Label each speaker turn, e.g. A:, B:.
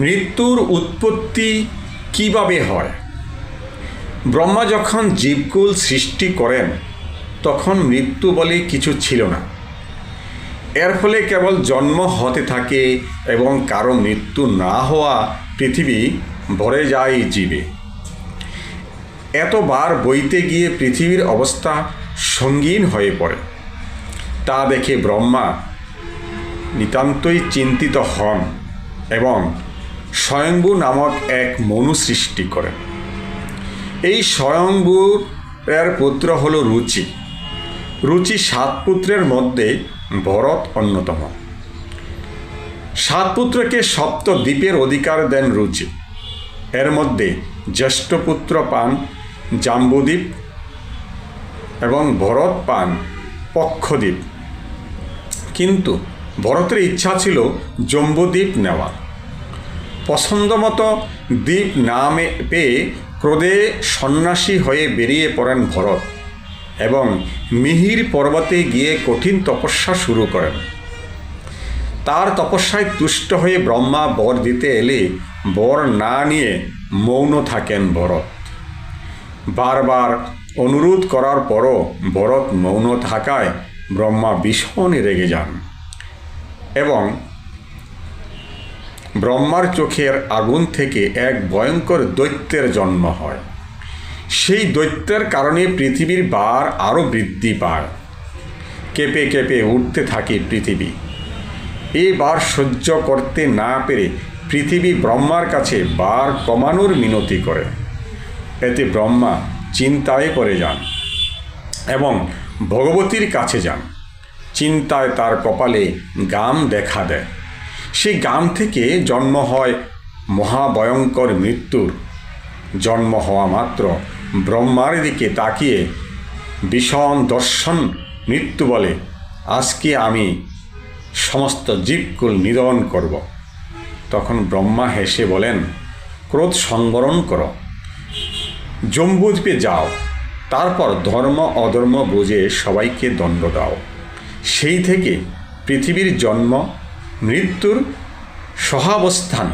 A: মৃত্যুর উৎপত্তি কিভাবে হয়? ব্রহ্মা যখন জীবকুল সৃষ্টি করেন তখন মৃত্যু বলে কিছু ছিল না। এর ফলে কেবল জন্ম হতে থাকে এবং কারো মৃত্যু না হওয়া পৃথিবী ভরে যায় জীবে। এতবার বইতে গিয়ে পৃথিবীর অবস্থা সঙ্গীন হয়ে পড়ে। তা দেখে ব্রহ্মা নিতান্তই চিন্তিত হন এবং স্বয়ম্ভু নামক এক মনু সৃষ্টি করেন। এই স্বয়ম্ভুর পুত্র হল রুচি। রুচি 7 পুত্রের মধ্যে ভরত অন্যতম। 7 পুত্রকে সপ্তদ্বীপের অধিকার দেন রুচি। এর মধ্যে জ্যেষ্ঠ পুত্র পান জাম্বুদ্বীপ এবং ভরত পান পক্ষদ্বীপ। কিন্তু ভরতের ইচ্ছা ছিল জম্বুদ্বীপ নেওয়া। পছন্দমতো দ্বীপ না পেয়ে ক্রোধে সন্ন্যাসী হয়ে বেরিয়ে পড়েন ভরত এবং মিহির পর্বতে গিয়ে কঠিন তপস্যা শুরু করেন। তার তপস্যায় তুষ্ট হয়ে ব্রহ্মা বর দিতে এলে বর না নিয়ে মৌন থাকেন ভরত। বারবার অনুরোধ করার পরও ভরত মৌন থাকায় ব্রহ্মা ভীষণ রেগে যান এবং ব্রহ্মার চোখের আগুন থেকে এক ভয়ঙ্কর দৈত্যের জন্ম হয়। সেই দৈত্যের কারণে পৃথিবীর ভার আরও বৃদ্ধি পায়। কেঁপে কেঁপে উঠতে থাকে পৃথিবী। এই ভার সহ্য করতে না পেরে পৃথিবী ব্রহ্মার কাছে ভার কমানোর মিনতি করে। এতে ব্রহ্মা চিন্তায় পড়ে যান এবং ভগবতীর কাছে যান। চিন্তায় তার কপালে গাম দেখা দেয়। সেই গাম থেকে জন্ম হয় মহাভয়ঙ্কর মৃত্যুর। জন্ম হওয়া মাত্র ব্রহ্মার দিকে তাকিয়ে ভীষণ দর্শন মৃত্যু বলে, আজকে আমি সমস্ত জীবকুল নিধন করব। তখন ব্রহ্মা হেসে বলেন, ক্রোধ সংবরণ করো, জম্বুদ্বীপে যাও, তারপর ধর্ম অধর্ম বুঝে সবাইকে দণ্ড দাও। সেই থেকে পৃথিবীর জন্ম মৃত্যুর সহাবস্থান